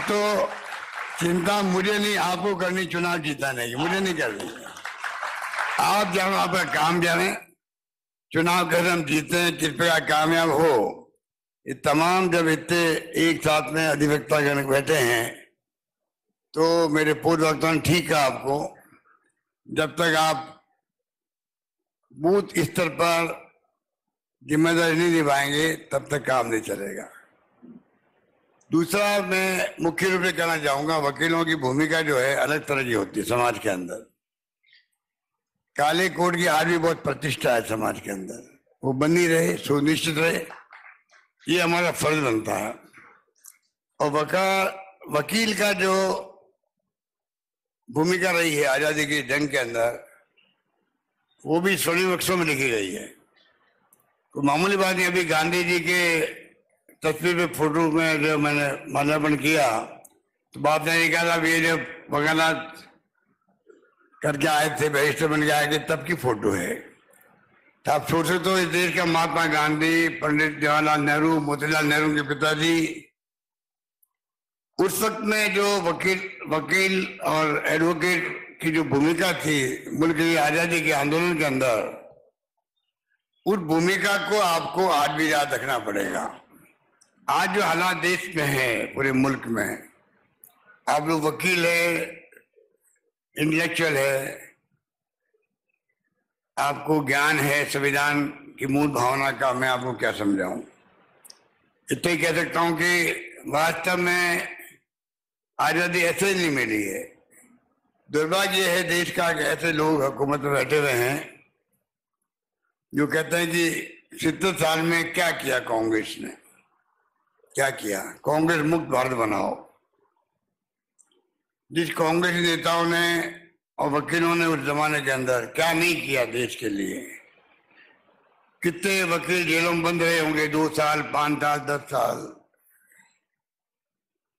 तो चिंता मुझे नहीं, आपको करनी चुनाव जीताने की, मुझे नहीं करनी। आप जानो, आपका काम जाने, चुनाव कैसे हम जीते हैं, कृपया कामयाब हो। ये तमाम जब इतने एक साथ में अधिवक्ता गण बैठे हैं तो मेरे पूर्व वक्ता ने ठीक कहा आपको, जब तक आप बूथ स्तर पर जिम्मेदारी नहीं निभाएंगे तब तक काम नहीं चलेगा। दूसरा, मैं मुख्य रूप से कहना चाहूंगा, वकीलों की भूमिका जो है अलग तरह की होती है समाज के अंदर। काले कोट की आज भी बहुत प्रतिष्ठा है समाज के अंदर, वो बनी रहे, सुनिश्चित रहे, ये हमारा फर्ज बनता है। और वकील का जो भूमिका रही है आजादी की जंग के अंदर, वो भी स्वर्णिम अक्षरों में लिखी गई है। तो मामूली बात नहीं, अभी गांधी जी के तस्वीर पे फोटो में जो मैंने माल्यार्पण किया तो बाप ने निकाला ये जो वकालत करके आए थे, बैरिस्टर बन के आए थे, तब की फोटो है। तो आप सोचे तो इस देश का महात्मा गांधी, पंडित जवाहरलाल नेहरू, मोतीलाल नेहरू के पिताजी, उस वक्त में जो वकील और एडवोकेट की जो भूमिका थी मुल्क की आजादी के आंदोलन के अंदर, उस भूमिका को आपको आज भी याद रखना पड़ेगा। आज जो हालात देश में है, पूरे मुल्क में, आप लोग वकील है, इंटेलेक्चुअल है, आपको ज्ञान है संविधान की मूल भावना का, मैं आपको क्या समझाऊं। इतना ही कह सकता हूं कि वास्तव में आजादी ऐसे ही नहीं मिली है। दुर्भाग्य है देश का कि ऐसे लोग हुकूमत में बैठे हुए हैं जो कहते हैं कि 70 साल में क्या किया कांग्रेस ने, क्या किया, कांग्रेस मुक्त भारत बनाओ। जिस कांग्रेस नेताओं ने और वकीलों ने उस जमाने के अंदर क्या नहीं किया देश के लिए। कितने वकील जेलों में बंद रहे होंगे, 2 साल, 5 साल, 10 साल।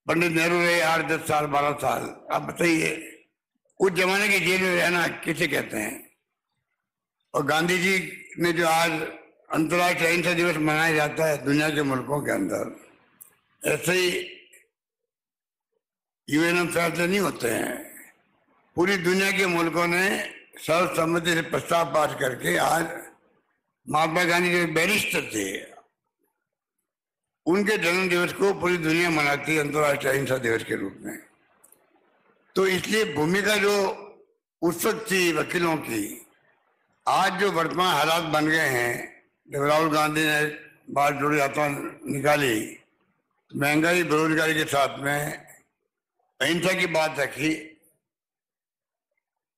पंडित नेहरू रहे 8, 10 साल, 12 साल। आप बताइए उस जमाने की जेल में रहना किसे कहते हैं। और गांधी जी ने जो आज अंतर्राष्ट्रीय अहिंसा दिवस मनाया जाता है दुनिया के मुल्कों के अंदर, ऐसे ही यूएन फैसले नहीं होते हैं। पूरी दुनिया के मुल्कों ने सर्वसम्मति से प्रस्ताव पास करके, आज महात्मा गांधी जो बैरिस्टर थे, उनके जन्म दिवस को पूरी दुनिया मनाती है अंतर्राष्ट्रीय अहिंसा दिवस के रूप में। तो इसलिए भूमिका जो उस वक्त थी वकीलों की, आज जो वर्तमान हालात बन गए हैं, जब राहुल गांधी ने बात जोड़ी यात्रा निकाली, महंगाई बेरोजगारी के साथ में अहिंसा की बात रखी,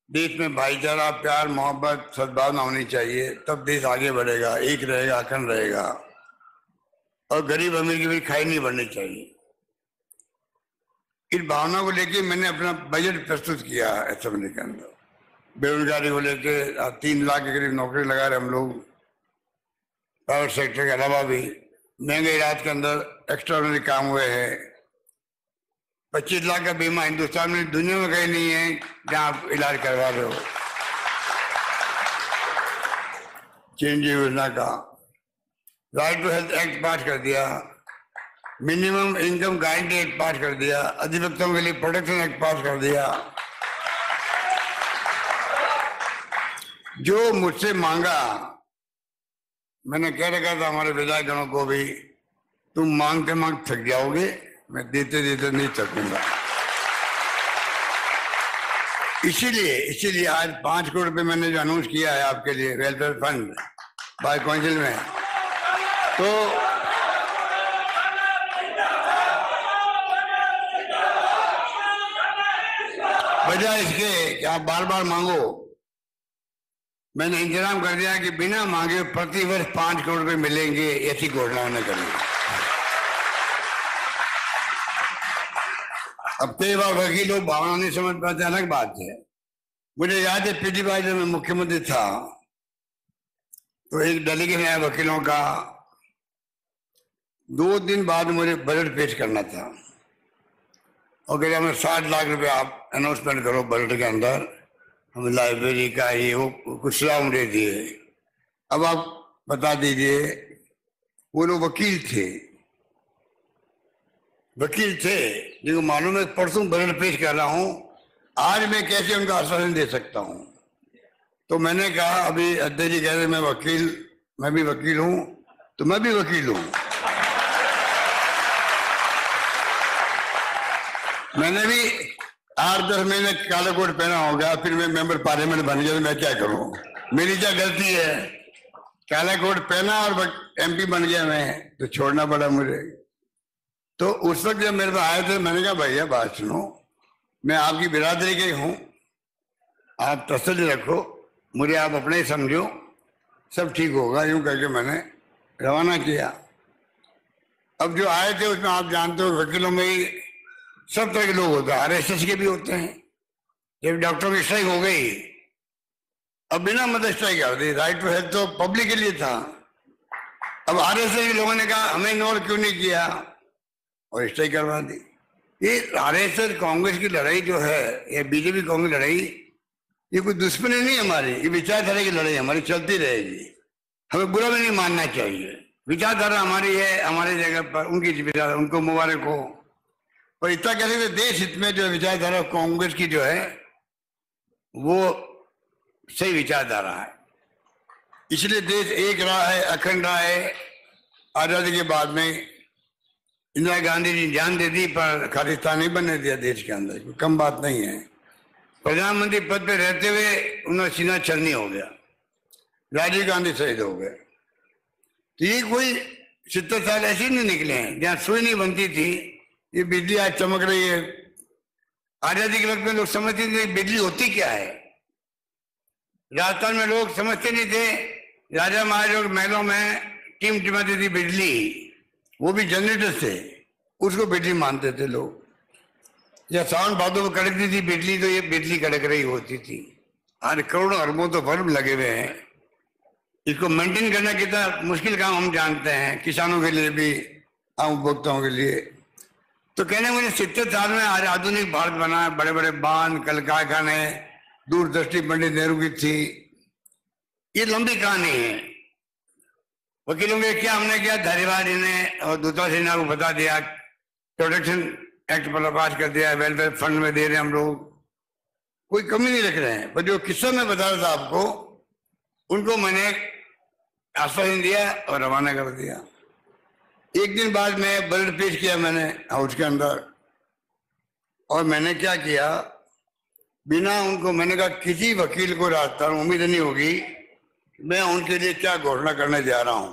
देश में भाईचारा, प्यार, मोहब्बत, सद्भावना होनी चाहिए, तब देश आगे बढ़ेगा, एक रहेगा, अखंड रहेगा। और गरीब अमीर की भी खाई नहीं बढ़नी चाहिए। इस भावना को लेके मैंने अपना बजट प्रस्तुत किया असेंबली के अंदर। बेरोजगारी को लेके 3 लाख के करीब नौकरी लगा रहे हम लोग, प्राइवेट सेक्टर के अलावा भी। महंगाई रात के अंदर एक्स्ट्राऑर्डिनरी काम हुए हैं। 25 लाख का बीमा हिंदुस्तान में, दुनिया में कहीं नहीं है जहां आप इलाज करवा रहे हो। चिरंजीवी योजना का right to health act pass कर दिया, minimum income guarantee act pass कर दिया, अधिवक्ताओं के लिए प्रोटेक्शन एक्ट पास कर दिया। जो मुझसे मांगा, मैंने कह रखा था हमारे विधायकगणों को भी, तुम मांगते मांग थक जाओगे, मैं देते देते नहीं थकूंगा। इसीलिए आज 5 करोड़ रुपए मैंने जो अनाउंस किया है आपके लिए वेलफेयर फंड बाय काउंसिल में, तो वजह इसके कि आप बार बार मांगो, मैंने इंतजाम कर दिया कि बिना मांगे प्रति वर्ष 5 करोड़ रुपए मिलेंगे, ऐसी घोषणा उन्होंने करी। अब कई बार वकील लोग भावना नहीं समझ पाते, अलग बात है। मुझे याद है पिछली बार जब मैं मुख्यमंत्री था तो एक डेलीगेशन आया वकीलों का, 2 दिन बाद मुझे बजट पेश करना था और कह हमें 60 लाख रुपए आप अनाउंसमेंट करो बजट के अंदर, हमें लाइब्रेरी का ये वो कुछ सुझाव मुझे दिए। अब आप बता दीजिए, वो लोग वकील थे, वकील थे जिनको मालूम है परसों बजट पेश कर रहा हूं, आज मैं कैसे उनका आश्वासन दे सकता हूं। तो मैंने कहा, अभी अध्यक्ष जी कह रहे मैं भी वकील हूं, तो मैं भी वकील हूं। मैंने भी 8-10 महीने काला कोट पहना होगा, फिर मैं मेंबर पार्लियामेंट बन गया, तो मैं क्या करूं, मेरी क्या गलती है। काला कोट पहना और MP बन गया मैं, तो छोड़ना पड़ा मुझे। तो उस वक्त जब मेरे पास आए थे, मैंने कहा भैया बात सुनो, मैं आपकी बिरादरी के हूं, आप तसल्ली रखो, मुझे आप अपने ही समझो, सब ठीक होगा, यूं करके मैंने रवाना किया। अब जो आए थे उसमें आप जानते हो वकीलों में ही सब तरह के लोग होते हैं, RSS के भी होते हैं। जब डॉक्टर की स्ट्राइक हो गई, अब बिना मतलब स्ट्राइक कर दी, राइट टू हेल्थ तो पब्लिक के लिए था। अब RSS के लोगों ने कहा हमें इग्नोर क्यों नहीं किया, और स्ट्राइक करवा दी। ये RSS कांग्रेस की लड़ाई जो है, ये BJP कांग्रेस लड़ाई, ये कोई दुश्मनी नहीं हमारी, ये विचारधारा की लड़ाई हमारी चलती रहेगी। हमें बुरा भी नहीं मानना चाहिए, विचारधारा हमारी है, हमारी जगह पर उनकी विचारधारा, उनको मुबारक हो। और इतना कह रहे थे देश हित में जो विचारधारा कांग्रेस की जो है वो सही विचारधारा है, इसलिए देश एक रहा है, अखंड रहा है। आजादी के बाद में इंदिरा गांधी जी जान दे दी, पर खालिस्तान नहीं बनने दिया देश के अंदर, कोई कम बात नहीं है। प्रधानमंत्री पद पे रहते हुए उन्हें सीना छलनी हो गया, राजीव गांधी शहीद हो गए। तो ये कोई 70 साल ऐसे नहीं निकले हैं जहां सुई नहीं बनती थी, ये बिजली आज चमक रही है। आजादी के वक्त में लोग समझते थे बिजली होती क्या है, राजस्थान में लोग समझते नहीं थे, राजा महाराजा के महलों में टिमटिमाती थी बिजली, वो भी जनरेटर से, उसको बिजली मानते थे लोग। या सावन भादों में कड़कती थी बिजली, तो ये बिजली कड़क रही होती थी। आज करोड़ों अरबों तो बल्ब लगे हुए हैं, इसको मेंटेन करना कितना मुश्किल काम हम जानते हैं, किसानों के लिए भी, आम उपभोक्ताओं के लिए। तो कहने मुझे 70 साल में आज आधुनिक भारत बना है, बड़े बड़े बांध, कल कारखाने, दूरदृष्टि पंडित नेहरू की थी। ये लंबी कहानी है। वकीलों ने क्या हमने किया, धारीवाल जी ने और दूसरा सिन्हा को बता दिया, प्रोटेक्शन एक्ट पर पास कर दिया, वेलफेयर फंड में दे रहे हैं हम लोग, कोई कमी नहीं रख रहे हैं। पर जो किस्सा मैं बता रहा था आपको, उनको मैंने आश्वासन दिया और रवाना कर दिया। एक दिन बाद में बजट पेश किया मैंने हाउस के अंदर, और मैंने क्या किया, बिना उनको, मैंने कहा किसी वकील को राजस्थान उम्मीद नहीं होगी मैं उनके लिए क्या घोषणा करने जा रहा हूं।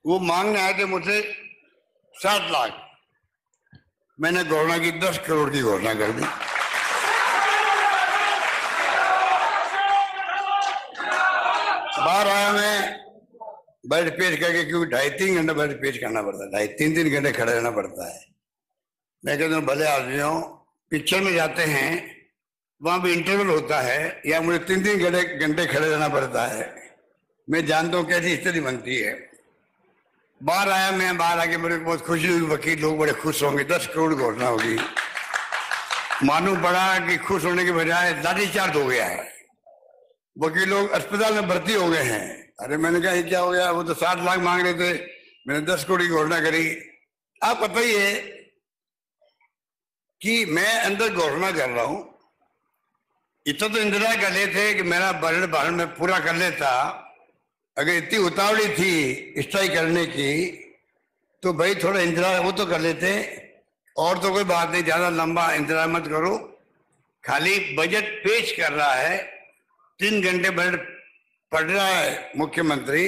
वो मांगने आए थे मुझसे 7 लाख, मैंने घोषणा की 10 करोड़ की घोषणा कर दी। बाहर आया मैं बजट पेश करके, क्योंकि 2.5-3 घंटे बजट पेश करना पड़ता है, 2.5-3 घंटे खड़े रहना पड़ता है। मैं कहता हूँ भले आदमी हो, पिक्चर में जाते हैं वहां भी इंटरवल होता है, या मुझे 3-3 घंटे खड़े रहना पड़ता है। मैं जानता हूँ कैसी स्थिति बनती है। बाहर आया मैं, बाहर आके मेरे को बहुत खुशी हुई, वकील लोग बड़े खुश होंगे, 10 करोड़ घोषणा होगी। मालूम पड़ा कि खुश होने के बजाय लाठीचार्ज हो गया है, वकील लोग अस्पताल में भर्ती हो गए हैं। अरे मैंने कहा ये क्या हो गया, वो तो 7 लाख मांग रहे थे, मैंने 10 करोड़ की घोषणा करी। आप पता ही है कि मैं अंदर घोषणा कर रहा हूं, इतना तो इंतजार कर लेते थे कि मेरा बजट भारत में पूरा कर लेता। अगर इतनी उतावली थी स्ट्राइक करने की, तो भाई थोड़ा इंतजार वो तो कर लेते, और तो कोई बात नहीं, ज्यादा लंबा इंतजार मत करो। खाली बजट पेश कर रहा है, 3 घंटे बजट पढ़ रहा है मुख्यमंत्री,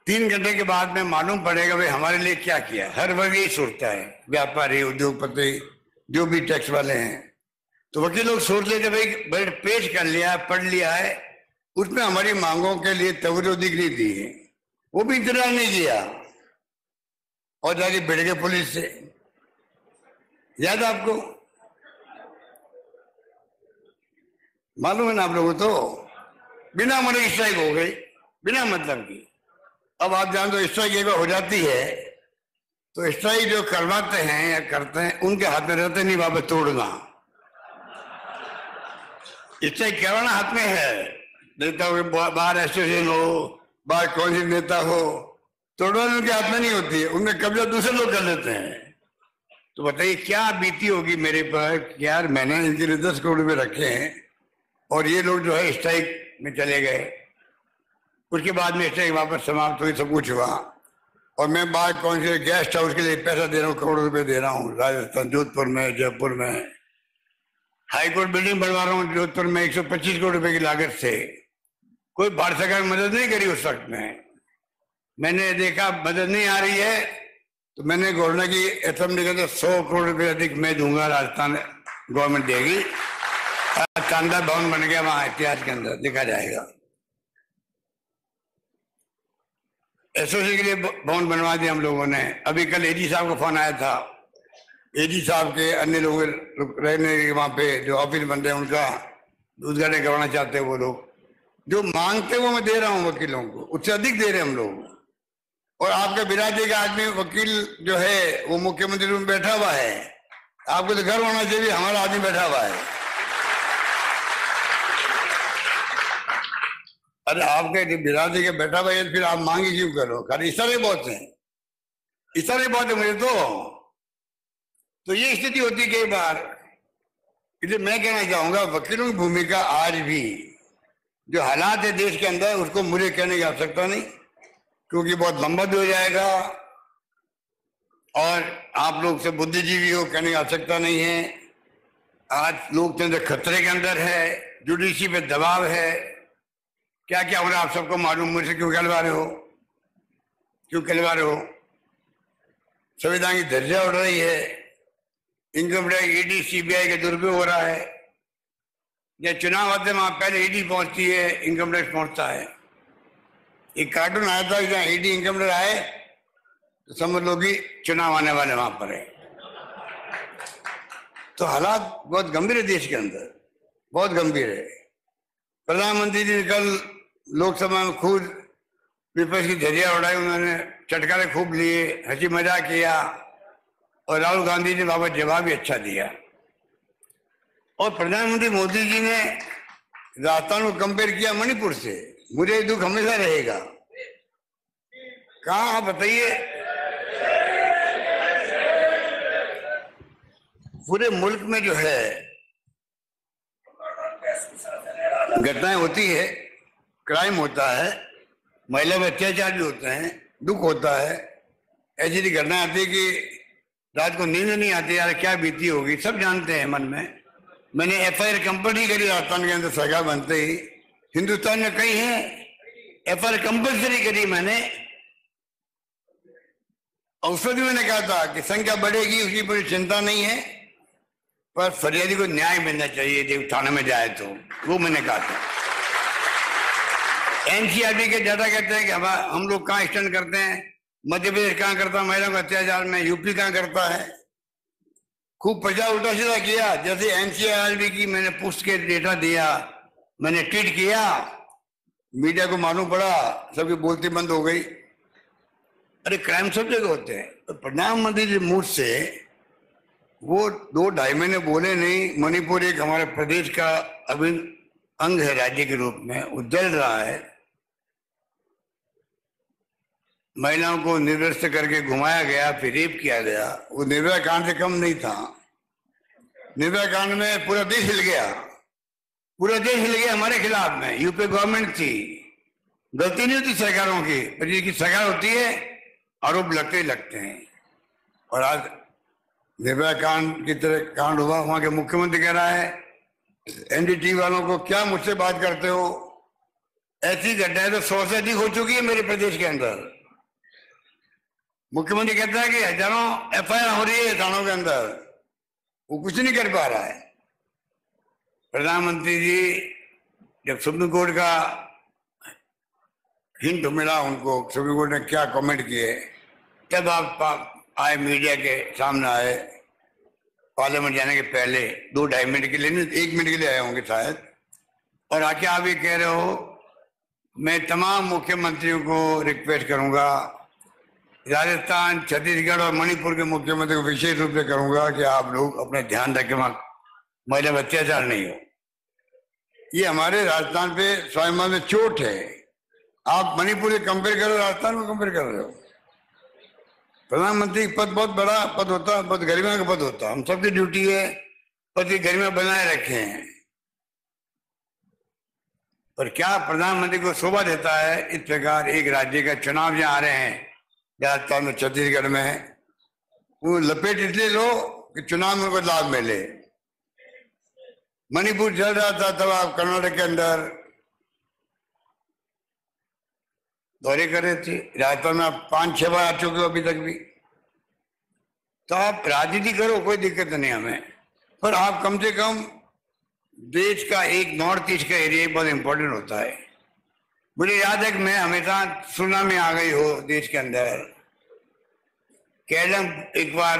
3 घंटे के बाद में मालूम पड़ेगा भाई हमारे लिए क्या किया। हर वर्ग ही सोचता है, व्यापारी, उद्योगपति, जो भी टैक्स वाले हैं। तो वकील लोग सोच लेते भाई बजट पेश कर लिया, पढ़ लिया है, उसमें हमारी मांगों के लिए तवज्जो दिखनी दी है, वो भी इंतजार नहीं किया, और जाके भिड़ गए पुलिस से। याद आपको, मालूम है ना आप लोगों, तो बिना मरे स्ट्राइक हो गई, बिना मतलब की। अब आप जानते हो स्ट्राइक एक बार हो जाती है तो स्ट्राइक जो करवाते हैं या करते हैं उनके हाथ में रहते नहीं वापस तोड़ना। स्ट्राइक करवाना हाथ में है, नेता हो, बाहर एसोसिएशन हो, बाहर कौन सी नेता हो, तोड़वाल उनके हाथ में नहीं होती है, उनमें कब्जा दूसरे लोग कर लेते हैं। तो बताइए क्या बीती होगी मेरे पर कि यार मैंने इनके लिए 10 करोड़ रुपए रखे हैं और ये लोग जो है स्ट्राइक में चले गए। उसके बाद में स्ट्राइक वापस समाप्त हुई, सब कुछ हुआ और मैं बाहर कौन से गेस्ट हाउस के लिए पैसा दे रहा हूँ, करोड़ों रुपए दे रहा हूँ राजस्थान, जोधपुर में, जयपुर में। हाईकोर्ट बिल्डिंग बनवा रहा हूँ जोधपुर में 125 करोड़ रुपए की लागत से। कोई भारत सरकार मदद नहीं करी उस वक्त में। मैंने देखा मदद नहीं आ रही है तो मैंने गवर्नर की असेंबली के अंदर 100 करोड़ रुपए अधिक मैं दूंगा, राजस्थान गवर्नमेंट देगी। शानदार भवन बन गया वहां इतिहास के अंदर, देखा जाएगा। एसओसी के लिए भवन बनवा दिया हम लोगों ने। अभी कल एडी साहब का फोन आया था, एडी साहब के अन्य लोग रहने के वहां पे जो ऑफिस बन रहे हैं उनका उद्घाटन करवाना चाहते हैं। वो लोग जो मांगते वो मैं दे रहा हूँ वकीलों को, उससे अधिक दे रहे हैं हम लोग। और आपके बिरादरी का आदमी वकील जो है वो मुख्यमंत्री रूम में बैठा हुआ है। आपको तो गर्व होना चाहिए, हमारा आदमी बैठा हुआ है। अरे आपके बिरादरी के बैठा हुआ है फिर आप मांगे क्यों करो? खाली इशारे बहुत हैं, इशारे बहुत है मुझे तो ये स्थिति होती है कई बार। इसलिए मैं कहना चाहूंगा वकीलों की भूमिका आज भी, जो हालात है देश के अंदर, उसको मुझे कहने की आवश्यकता नहीं, क्योंकि बहुत लंबा भी हो जाएगा और आप लोग से बुद्धिजीवी हो, कहने की आवश्यकता नहीं है। आज लोकतंत्र खतरे के अंदर है, जुडिशरी पे दबाव है, क्या क्या हो रहा है आप सबको मालूम। मुझसे क्यों कहलवा रहे हो, क्यों कहलवा रहे हो? संविधान की धज्जियां उड़ रही है, इनकम टैक्स, ईडी, सीबीआई का दुरुपयोग हो रहा है। जब चुनाव आते वहां पहले ईडी पहुंचती है, इनकम टैक्स पहुंचता है। एक कार्टून आया था जहाँ ईडी इनकम टैक्स आए तो समझ लो कि चुनाव आने वाले वहां पर है। तो हालात बहुत गंभीर है देश के अंदर, बहुत गंभीर है। प्रधानमंत्री जी कल लोकसभा में खुद विपक्ष की धज्जियां उड़ाई, उन्होंने चटकारे खूब लिए, हंसी मजाक किया और राहुल गांधी ने वापस जवाब भी अच्छा दिया। और प्रधानमंत्री मोदी जी ने राजस्थान को कंपेयर किया मणिपुर से। मुझे दुख हमेशा रहेगा। कहाँ आप बताइए, पूरे मुल्क में जो है घटनाएं होती है, क्राइम होता है, महिला पर अत्याचार भी होते हैं, दुख होता है। ऐसी घटना आती है कि रात को नींद नहीं आती, यार क्या बीती होगी, सब जानते हैं मन में। मैंने एफआईआर कंपनी करी राजस्थान के अंदर सरकार बनते ही, हिंदुस्तान में कई है, एफआईआर कंपल्सरी करी मैंने। और उस वक्त मैंने कहा था कि संख्या बढ़ेगी उसकी कोई चिंता नहीं है, पर फरियादी को न्याय मिलना चाहिए जब थाने में जाए तो, वो मैंने कहा था। एनसीआरबी के डाटा कहते हैं कि हम लोग कहाँ स्टैंड करते हैं, मध्य प्रदेश कहाँ करता है महिलाओं के अत्याचार में, यूपी कहाँ करता है। खूब प्रचार उल्टा सीधा किया। जैसे एनसीआरबी की मैंने पुष्ट के डेटा दिया, मैंने ट्वीट किया, मीडिया को मालूम पड़ा, सबकी बोलती बंद हो गई। अरे क्राइम सब जगह होते हैं। तो प्रधानमंत्री जी मुझ से वो 2-2.5 महीने बोले नहीं। मणिपुर एक हमारे प्रदेश का अभिन्न अंग है राज्य के रूप में, वो जल रहा है। महिलाओं को निर्वस्त्र करके घुमाया गया, फिर रेप किया गया। वो निर्भया कांड से कम नहीं था। निर्भया कांड में पूरा देश हिल गया, पूरा देश हिल गया हमारे खिलाफ में। यूपी गवर्नमेंट थी, गलती नहीं होती सरकारों की, पर जिसकी सरकार होती है आरोप लगते ही लगते हैं। और आज निर्भया कांड की तरह कांड हुआ, वहां के मुख्यमंत्री कह रहा है एनडीटीवी वालों को, क्या मुझसे बात करते हो, ऐसी घटनाएं तो 100 से अधिक हो चुकी है मेरे प्रदेश के अंदर। मुख्यमंत्री कहता है कि हजारों एफआईआर हो रही है थानों के अंदर, वो कुछ नहीं कर पा रहा है। प्रधानमंत्री जी जब सुप्रीम कोर्ट का हिंट मिला उनको, सुप्रीम कोर्ट ने क्या कमेंट किए, तब आप आए मीडिया के सामने आए। पार्लियामेंट जाने के पहले 2-2.5 मिनट के लिए नहीं, 1 मिनट के लिए आए होंगे शायद। और आके आप ये कह रहे हो, मैं तमाम मुख्यमंत्रियों को रिक्वेस्ट करूंगा, राजस्थान, छत्तीसगढ़ और मणिपुर के मुख्यमंत्री को विशेष रूप से करूंगा कि आप लोग अपने ध्यान रखें, महिला पर अत्याचार नहीं हो। ये हमारे राजस्थान पे स्वाभिमान में चोट है। आप मणिपुर से कंपेयर करो, राजस्थान को कंपेयर कर रहे हो। प्रधानमंत्री पद बहुत बड़ा पद होता, बहुत गरिमा का पद होता। हम सबकी ड्यूटी है पद की गरिमा बनाए रखें। पर क्या प्रधानमंत्री को शोभा देता है इस प्रकार एक राज्य का चुनाव जहां आ रहे हैं, राजस्थान में, छत्तीसगढ़ में, वो लपेट इसलिए लो कि चुनाव में उनको लाभ मिले। मणिपुर चल रहा था तब आप कर्नाटक के अंदर दौरे कर रहे थे। राजस्थान में आप 5-6 बार आ चुके हो अभी तक भी। तो आप राजनीति करो, कोई दिक्कत नहीं हमें, पर आप कम से कम देश का एक नॉर्थ ईस्ट का एरिया बहुत इंपॉर्टेंट होता है। मुझे याद है कि मैं हमेशा सुनामी आ गई हो देश के अंदर। केरल एक बार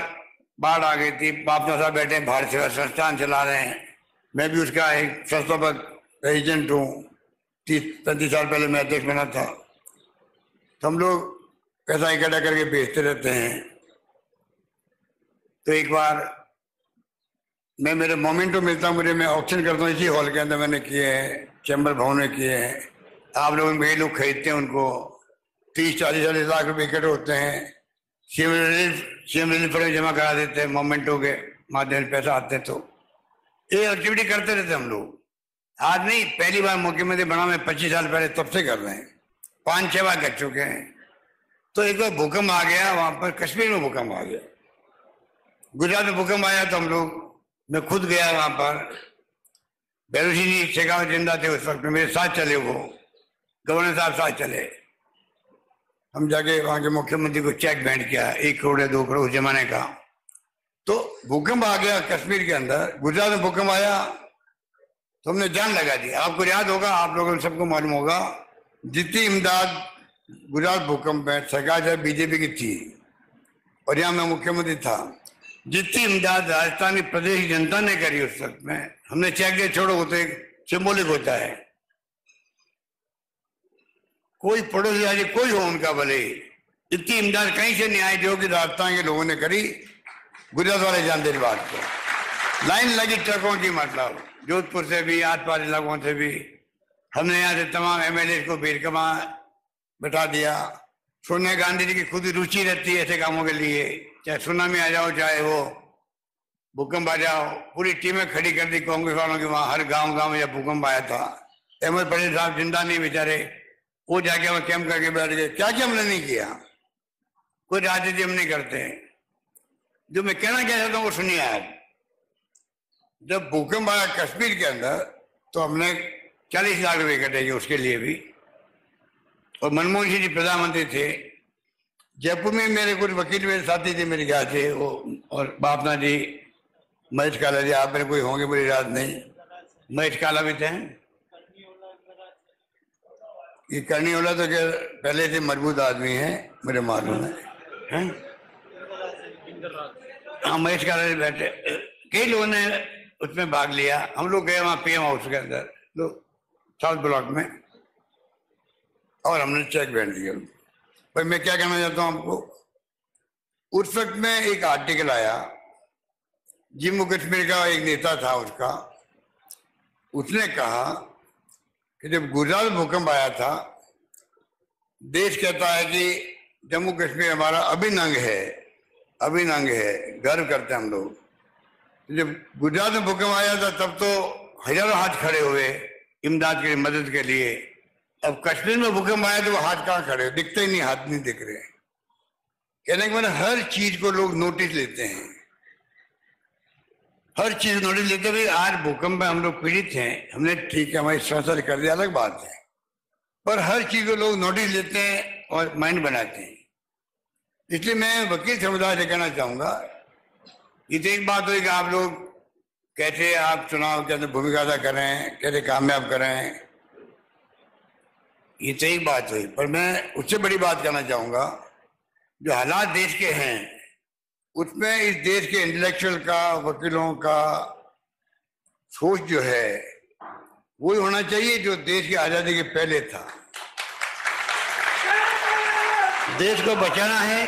बाढ़ आ गई थी, बापना साहब बैठे भारत सेवा संस्थान चला रहे हैं, मैं भी उसका एक संस्थापक एजेंट हूँ। 30-35 साल पहले मैं अध्यक्ष बना था। तो हम लोग पैसा इकट्ठा करके बेचते रहते हैं। तो एक बार मैं, मेरे मोमेंटो मिलता मुझे, मैं ऑप्शन करता हूँ इसी हॉल के अंदर, मैंने किए हैं, चैम्बर भवन में किए हैं। आप लोग मेरे लोग खरीदते हैं उनको, 30-40 लाख रुपए इकट्ठे होते हैं। सीएम रिलीफ फंड जमा करा देते हैं, मोमेंटो के माध्यम से पैसा आते हैं। तो ये एक्टिविटी करते रहते हम लोग। आज नहीं, पहली बार मुख्यमंत्री बना मैं 25 साल पहले, तब से कर रहे हैं, 5-6 बार कर चुके हैं। तो एक बार भूकंप आ गया वहां पर, कश्मीर में भूकंप आ गया, गुजरात में भूकंप आया, तो हम लोग, मैं खुद गया वहां पर। बेलूसी जी शेखावत जिंदा थे उस वक्त, मेरे साथ चले, वो गवर्नर साहब साथ चले। हम जाके वहां के मुख्यमंत्री को चेक भेंट किया, 1 करोड़ या 2 करोड़ उस जमाने का। तो भूकंप आ गया कश्मीर के अंदर, गुजरात में भूकंप आया, तो हमने जान लगा दी। आपको याद होगा, आप लोगों को सबको मालूम होगा, जितनी इमदाद गुजरात भूकंप में सरकार जो बीजेपी की थी और यहाँ मैं मुख्यमंत्री था, जितनी इमदाद राजस्थानी प्रदेश की जनता ने करी उस वक्त में, हमने चेक दिया, छोड़ो, होते सिंबॉलिक होता है। कोई पड़ोसी राज्य कोई हो उनका भले, इतनी इमदाद कहीं से नहीं आई जो कि राजस्थान के लोगों ने करी। गुजरात वाले जानते इस बात को। लाइन लगी ट्रकों की, मतलब जोधपुर से भी, आस पास इलाकों से भी। हमने यहाँ से तमाम एमएलए को बीरकमा बैठा दिया। सोनिया गांधी जी की खुद रुचि रहती है ऐसे कामों के लिए, चाहे सुनामी आ जाओ, चाहे वो भूकंप आ जाओ, पूरी टीमें खड़ी कर दी कांग्रेस वालों की। वहां हर गांव में जब भूकंप आया था, अहमद पटेल साहब जिंदा नहीं बेचारे, वो जाके वहां कैंप करके बैठ गए। क्या क्या हमने नहीं किया, कोई राजनीति हम नहीं करते। जो मैं कहना क्या चाहता हूँ वो सुनिए आप। जब भूकंप आया कश्मीर के अंदर, तो हमने 40 लाख रुपए इकट्ठे किए उसके लिए भी। और मनमोहन सिंह जी प्रधानमंत्री थे। जयपुर में मेरे कुछ वकील, मेरे साथी थे मेरे ख्याल से, वो और बापना जी, महेश काला जी, आप मेरे कोई होंगे, मुझे याद नहीं, महेश काला भी थे। ये करनी वाला तो क्या पहले से मजबूत आदमी है, मुझे मालूम है? हाँ, महेश काला जी बैठे, कई लोगों ने उसमें भाग लिया। हम लोग गए वहाँ पीएम हाउस के अंदर, लोग साउथ ब्लॉक में, और हमने चेक भेज दिया। पर मैं क्या कहना चाहता हूँ आपको, उस वक्त में एक आर्टिकल आया, जम्मू कश्मीर का एक नेता था उसका, उसने कहा कि जब गुजरात भूकंप आया था, देश कहता है कि जम्मू कश्मीर हमारा अभिन्न अंग है, अभिन्न अंग है, गर्व करते हैं हम लोग। जब गुजरात में भूकंप आया था तब तो हजारों हाथ खड़े हुए इमदाद के लिए, मदद के लिए। अब कश्मीर में भूकंप आया तो वो हाथ कहाँ खड़े, दिखते ही नहीं, हाथ नहीं दिख रहे। कहने के मतलब हर चीज को लोग नोटिस लेते हैं, हर चीज नोटिस लेते हुए। आज भूकंप में हम लोग पीड़ित हैं, हमने ठीक है हमारी संस्था कर दिया, अलग बात है, पर हर चीज को लोग नोटिस लेते हैं और माइंड बनाते हैं। इसलिए मैं वकील समुदाय से कहना चाहूंगा, ये तो एक बात हुई कि आप लोग कैसे आप चुनाव के अंदर भूमिका अदा करें, कैसे कामयाब करें, ये तो एक बात हुई। पर मैं उससे बड़ी बात कहना चाहूंगा, जो हालात देश के हैं उसमें इस देश के इंटेलेक्चुअल का, वकीलों का सोच जो है वही होना चाहिए जो देश की आजादी के पहले था। देश को बचाना है,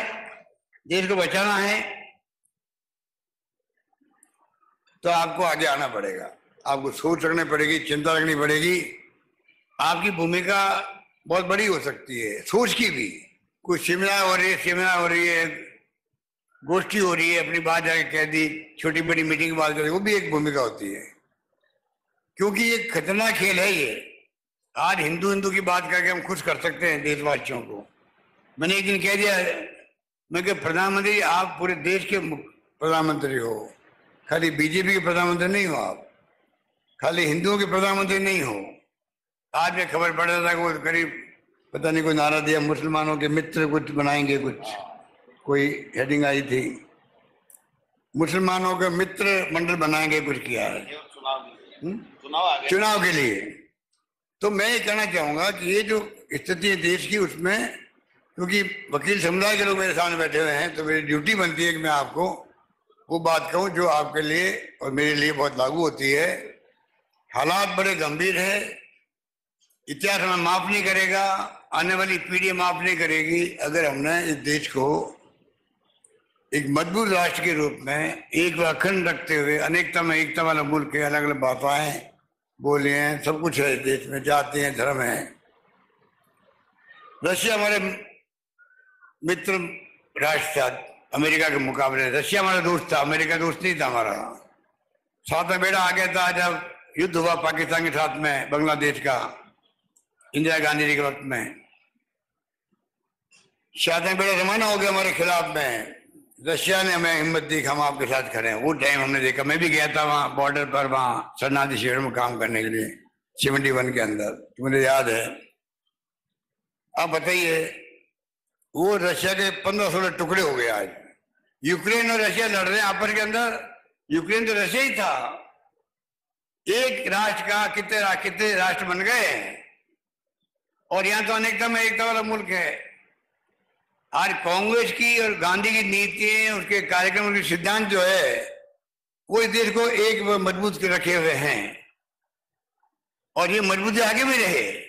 देश को बचाना है तो आपको आगे आना पड़ेगा, आपको सोच रखनी पड़ेगी, चिंता रखनी पड़ेगी। आपकी भूमिका बहुत बड़ी हो सकती है, सोच की भी। कोई सेमिनार हो रही है, गोष्ठी हो रही है, अपनी बात जाके कह दी, छोटी बड़ी मीटिंग की बात कर दी, वो भी एक भूमिका होती है। क्योंकि ये खतरनाक खेल है ये। आज हिंदू हिंदू की बात करके हम खुश कर सकते हैं देशवासियों को। मैंने एक दिन कह दिया, मैं कि प्रधानमंत्री आप पूरे देश के प्रधानमंत्री हो, खाली बीजेपी के प्रधानमंत्री नहीं हो, आप खाली हिंदुओं के प्रधानमंत्री नहीं हो। आज में खबर पड़ रहा था कि वो करीब पता नहीं कोई नारा दिया, मुसलमानों के मित्र कुछ बनाएंगे, कुछ कोई हेडिंग आई थी, मुसलमानों के मित्र मंडल बनाएंगे, कुछ किया है चुनाव के लिए। तो मैं ये कहना चाहूंगा कि ये जो स्थिति है देश की, उसमें क्योंकि वकील समुदाय के लोग मेरे सामने बैठे हुए हैं, तो मेरी ड्यूटी बनती है कि मैं आपको वो बात कहूं जो आपके लिए और मेरे लिए बहुत लागू होती है। हालात बड़े गंभीर है, इतिहास हमें माफ नहीं करेगा, आने वाली पीढ़ी माफ नहीं करेगी अगर हमने इस देश को एक मजबूत राष्ट्र के रूप में एक अखंड रखते हुए, अनेकता में एकता वाला मुल्क है, अलग अलग भाषाएं बोले हैं, सब कुछ है देश में, जाति हैं, धर्म है। रशिया हमारे मित्र राष्ट्र था अमेरिका के मुकाबले, रशिया हमारा दोस्त था, अमेरिका दोस्त नहीं था हमारा। साथ में बेड़ा आ गया था जब युद्ध हुआ पाकिस्तान के साथ में, बांग्लादेश का, इंदिरा गांधी जी के वक्त में। साथ में बेड़ा रवाना हो गया हमारे खिलाफ में, रशिया ने हमें हिम्मत दी कि हम आपके साथ खड़े हैं। वो टाइम हमने देखा, मैं भी गया था वहाँ बॉर्डर पर, वहाँ शरणार्थी शिविर में काम करने के लिए 71 के अंदर, तो मुझे याद है। आप बताइए, वो रशिया के 15-16 टुकड़े हो गए आज। यूक्रेन और रशिया लड़ रहे हैं आपस के अंदर, यूक्रेन तो रशिया ही था। एक राष्ट्र का कितने राष्ट्र बन गए, और यहाँ तो अनेकता में एकता वाला मुल्क है। आज कांग्रेस की और गांधी की नीतियां, उसके कार्यक्रम, उसके सिद्धांत जो है, वो इस देश को एक मजबूत रखे हुए हैं, और ये मजबूती आगे भी रहे।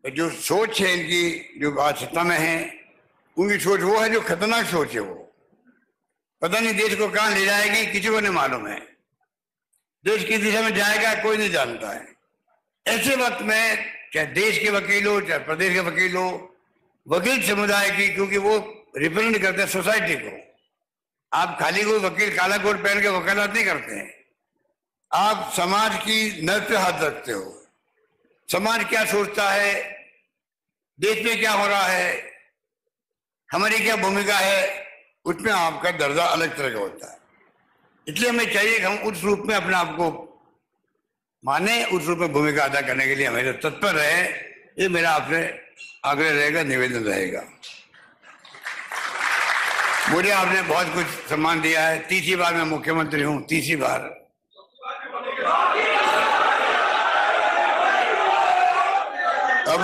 जो सोच है इनकी, जो आज सत्ता में है, उनकी सोच वो है जो खतरनाक सोच है। वो पता नहीं देश को कहां ले जाएगी, किसी को नहीं मालूम है। देश किस दिशा में जाएगा कोई नहीं जानता है। ऐसे वक्त में चाहे देश के वकील हो, चाहे प्रदेश के वकील हो, वकील समुदाय की, क्योंकि वो रिप्रेजेंट करते हैं सोसाइटी को। आप खाली कोई वकील काला कोट पहन के वकालत नहीं करते हैं, आप समाज की नब्ज पे हाथ रखते हो। समाज क्या सोचता है, देश में क्या हो रहा है, हमारी क्या भूमिका है, उसमें आपका दर्जा अलग तरह का होता है। इसलिए हमें चाहिए कि हम उस रूप में अपने आप को माने, उस रूप में भूमिका अदा करने के लिए हमें तत्पर रहे। ये मेरा आपसे आग्रह रहेगा, निवेदन रहेगा। मुझे आपने बहुत कुछ सम्मान दिया है, तीसरी बार मैं मुख्यमंत्री हूं, तीसरी बार। अब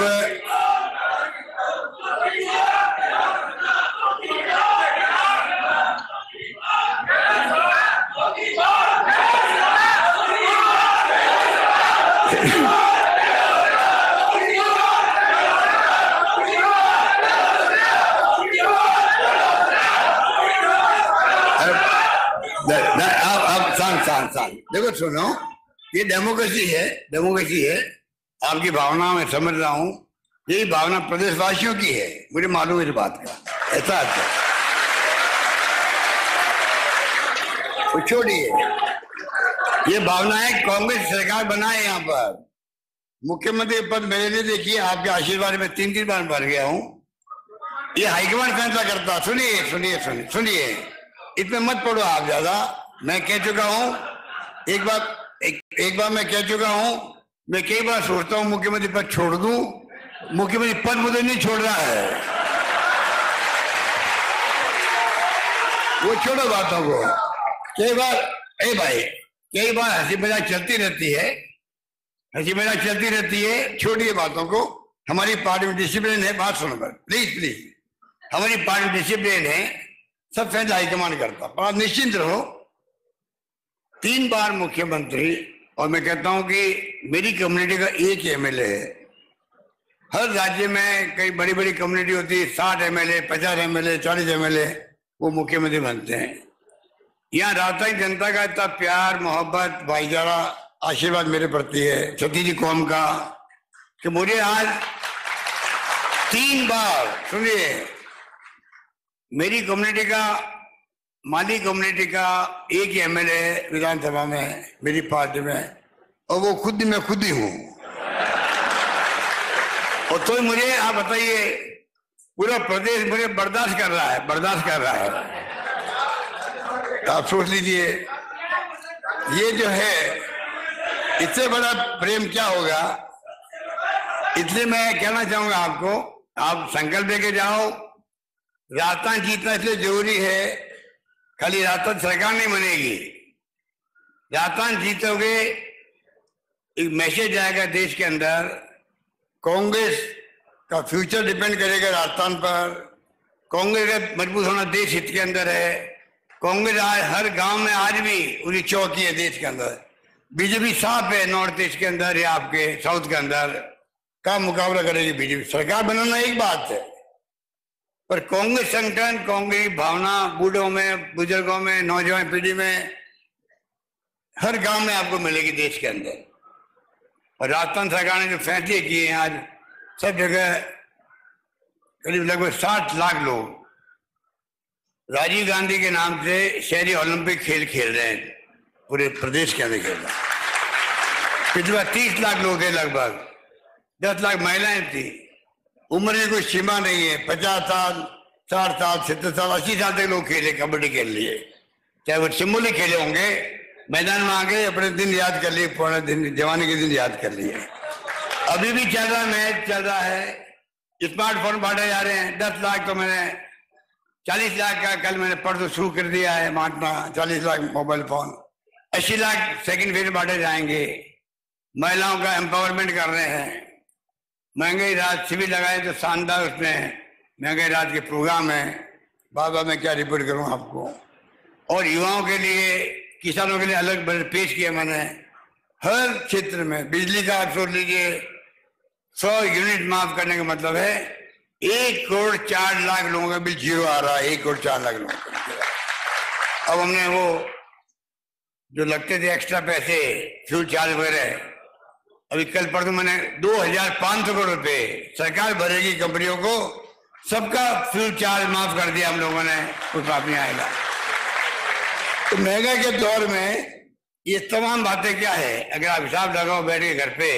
शांत देखो, सुनो, ये डेमोक्रेसी है, डेमोक्रेसी है। आपकी भावना में समझ रहा हूं, यही भावना प्रदेशवासियों की है, मुझे मालूम है इस बात का। ऐसा है, छोड़िए ये भावना है। कांग्रेस सरकार बनाए, यहाँ पर मुख्यमंत्री पद मेरे लिए, देखिए आपके आशीर्वाद में 3 बार बढ़ गया हूं। ये हाईकमान फैसला करता। सुनिए सुनिए सुनिए सुनिए, इसमें मत पड़ो आप ज्यादा। मैं कह चुका हूं, एक बार मैं कह चुका हूं, मैं कई बार सोचता हूं मुख्यमंत्री पद छोड़ दूं, मुख्यमंत्री पद मुझे नहीं छोड़ रहा है। वो छोड़ो बातों को। कई बार कई बार हंसी मजाक चलती रहती है, हंसी मजाक चलती रहती है, छोड़िए बातों को। हमारी पार्टी में डिसिप्लिन है, बात सुनो प्लीज प्लीज। हमारी पार्टी डिसिप्लिन है, सब फैसला हाईकमान करता। पर निश्चिंत रहो, 3 बार मुख्यमंत्री, और मैं कहता हूं कि मेरी कम्युनिटी का एक एमएलए है। हर राज्य में कई बड़ी बड़ी कम्युनिटी होती है, 60 एमएलए, 50 एमएलए, 40 एमएलए, वो मुख्यमंत्री बनते हैं। यहाँ राजस्थान जनता का इतना प्यार, मोहब्बत, भाईचारा, आशीर्वाद मेरे प्रति है, छत्तीसगढ़ी कौम का, कि मुझे आज 3 बार, सुनिए, मेरी कम्युनिटी का, माली कम्युनिटी का एक ही एमएलए विधानसभा में है मेरी पार्टी में, और वो मैं खुद ही हूं। और तो मुझे आप बताइए, पूरा प्रदेश मुझे बर्दाश्त कर रहा है। आप सोच लीजिए, ये जो है, इससे बड़ा प्रेम क्या होगा। इसलिए मैं कहना चाहूंगा आपको, आप संकल्प लेके जाओ। राजस्थान जीतना इसलिए जरूरी है, खाली राजस्थान सरकार नहीं बनेगी, राजस्थान जीतोगे एक मैसेज जाएगा देश के अंदर। कांग्रेस का फ्यूचर डिपेंड करेगा राजस्थान पर। कांग्रेस का मजबूत होना देश हित के अंदर है। कांग्रेस आज हर गांव में आज भी पूरी चौकी है देश के अंदर। बीजेपी साफ है नॉर्थ ईस्ट के अंदर या आपके साउथ के अंदर, का मुकाबला करेगी बीजेपी। सरकार बनाना एक बात है, पर कांग्रेस संगठन, कांग्रेस भावना बूढ़ों में, बुजुर्गों में, नौजवान पीढ़ी में, हर गांव में आपको मिलेगी देश के अंदर। और राजस्थान सरकार ने जो फैसले किए हैं आज सब जगह, करीब लगभग 60 लाख लोग राजीव गांधी के नाम से शहरी ओलंपिक खेल खेल रहे हैं, पूरे प्रदेश के अंदर खेल रहे हैं। पिछली बार 30 लाख लोग थे, लगभग 10 लाख महिलाएं थी। उम्र में कोई सीमा नहीं है, 50 साल, 60 साल, 70 साल, 80 साल तक लोग खेले, कबड्डी खेल लिए, चाहे वो सिम्बोलिक खेले होंगे, मैदान में आके अपने दिन याद कर लिए, पुराने दिन, जवानी के दिन याद कर लिए। अभी भी चल रहा मैच, चल रहा है। स्मार्टफोन बांटे जा रहे हैं। 10 लाख तो मैंने 40 लाख का कल मैंने परसों शुरू कर दिया है बांटना, 40 lakh mobile phone. 80 lakh second phase बांटे जाएंगे। महिलाओं का एम्पावरमेंट कर रहे हैं। महंगाई रात शिविर लगाए तो शानदार, उसमें महंगाई रात के प्रोग्राम है। बाबा मैं क्या रिपोर्ट करूं आपको। और युवाओं के लिए, किसानों के लिए अलग बजट पेश किया मैंने। हर क्षेत्र में बिजली का आप सोच लीजिए, 100 यूनिट माफ करने का मतलब है 1 करोड़ 4 लाख लोगों का बिल जीरो आ रहा है। 1 करोड़ 4 लाख लोगों का। अब हमने वो जो लगते थे एक्स्ट्रा पैसे, फ्यूल चार्ज वगैरह, अभी कल परसों मैंने 2500 करोड़ रुपए सरकार भरेगी कंपनियों को, सबका फ्यूल चार्ज माफ कर दिया हम लोगों ने, कुछ माफ नहीं आएगा। तो महंगाई के दौर में ये तमाम बातें क्या है, अगर आप हिसाब लगाओ बैठ के घर पे,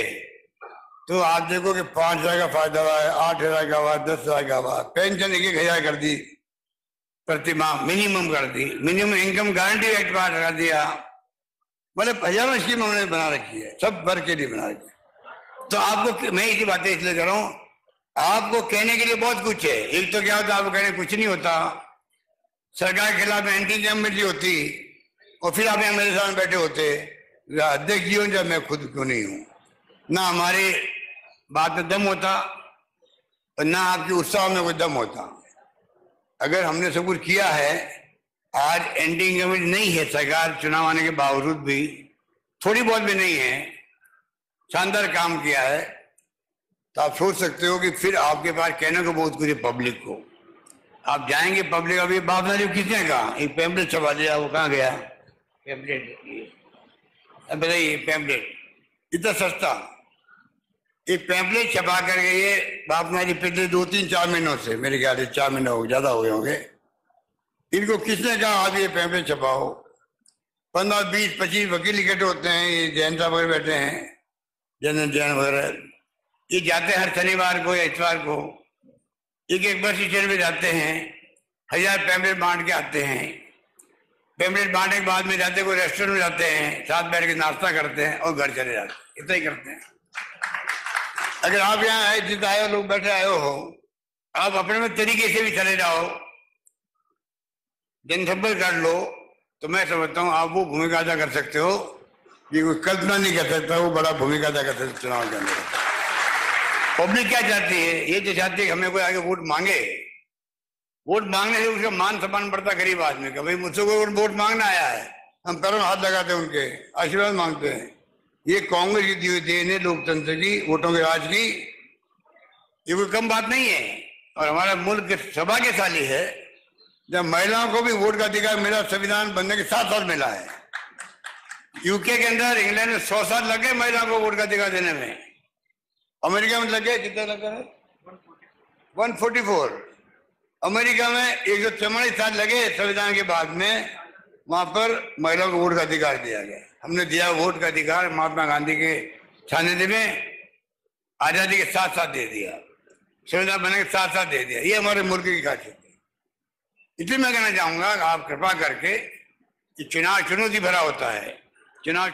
तो आप देखो कि 5,000 का फायदा हुआ है, 8,000 का हुआ, 10,000 का हुआ। पेंशन 1,000 कर दी प्रति माह, मिनिमम कर दी, minimum income guarantee act pass कर दिया। मतलब हजारों स्कीम हमने बना रखी है, सब वर्ग के लिए बना रखी है। तो आपको मैं इसी बातें इसलिए कर रहा हूँ, आपको कहने के लिए बहुत कुछ है। एक तो क्या होता है, आपको कहने कुछ नहीं होता, सरकार के खिलाफ एंटी इंकम्बेंसी होती, और फिर आप यहाँ मेरे सामने बैठे होते, अध्यक्ष जी हो जब मैं खुद क्यों नहीं हूँ। ना हमारी बात में दम होता और ना आपके उत्साह में कोई दम होता। अगर हमने सब कुछ किया है, आज एंटी इंकम्बेंसी नहीं है सरकार, चुनाव आने के बावजूद भी, थोड़ी बहुत भी नहीं है, शानदार काम किया है, तो आप सोच सकते हो कि फिर आपके पास कहने को बहुत कुछ है पब्लिक को। आप जाएंगे पब्लिक, अभी बाप ने किसने कहा एक पैम्पलेट छपा दिया, वो कहाँ गया पैम्पलेट? बताइए, पैम्पलेट इतना सस्ता, एक पैम्पलेट छपा करके ये बाप ने पिछले 2-3-4 महीनों से, मेरे ख्याल से 4 महीने हो, ज्यादा हो गए होंगे, इनको किसने कहा आज ये पैम्पलेट छपाओ? 15, 20, 25 वकील इकट्ठे होते हैं, ये जैन साहब वगैरह बैठे हैं, जैन वगैरह, ये जाते हैं हर शनिवार को या इतवार को, एक बस स्टैंड में जाते हैं, 1000 पैम्पलेट बांट के आते हैं। पैम्पलेट बांटने के बाद में जाते, कोई रेस्टोरेंट में जाते हैं, साथ बैठ के नाश्ता करते हैं और घर चले जाते हैं, इतना ही करते हैं। अगर आप यहाँ आए, जितना आए लोग बैठे आए हो, आप अपने तरीके से भी चले जाओ, जनसंपर्क कर लो, तो मैं समझता हूँ आप वो भूमिका अदा कर सकते हो कि कोई कल्पना नहीं कर सकता, वो बड़ा भूमिका अदा कर सकते चुनाव के अंदर। पब्लिक क्या चाहती है? ये तो चाहती है हमें कोई आगे वोट मांगे। वोट मांगने से उसका मान सम्मान बढ़ता गरीब आदमी का। भाई मुझसे कोई वोट मांगना आया है, हम पैरों में हाथ लगाते हैं, उनके आशीर्वाद मांगते हैं। ये कांग्रेस की दी हुई देन है लोकतंत्र की, वोटों के राज की, ये कोई कम बात नहीं है। और हमारा मुल्क सौभाग्यशाली है जब महिलाओं को भी वोट का अधिकार मिला, संविधान बनने के 7 साल मिला है। यूके के अंदर, इंग्लैंड में 100 साल लगे महिलाओं को वोट का अधिकार देने में। अमेरिका में लगे, कितने लगे? 144। अमेरिका में 144 साल लगे संविधान के बाद में, वहां पर महिलाओं को वोट का अधिकार दिया गया। हमने दिया वोट का अधिकार महात्मा गांधी के सानिध्य में, आजादी के साथ साथ दे दिया, संविधान बनने के साथ साथ दे दिया। ये हमारे मुल्क की खासियत है। इसलिए मैं कहना चाहूंगा आप कृपा करके, चुनाव चुनौती भरा होता है, चुनाव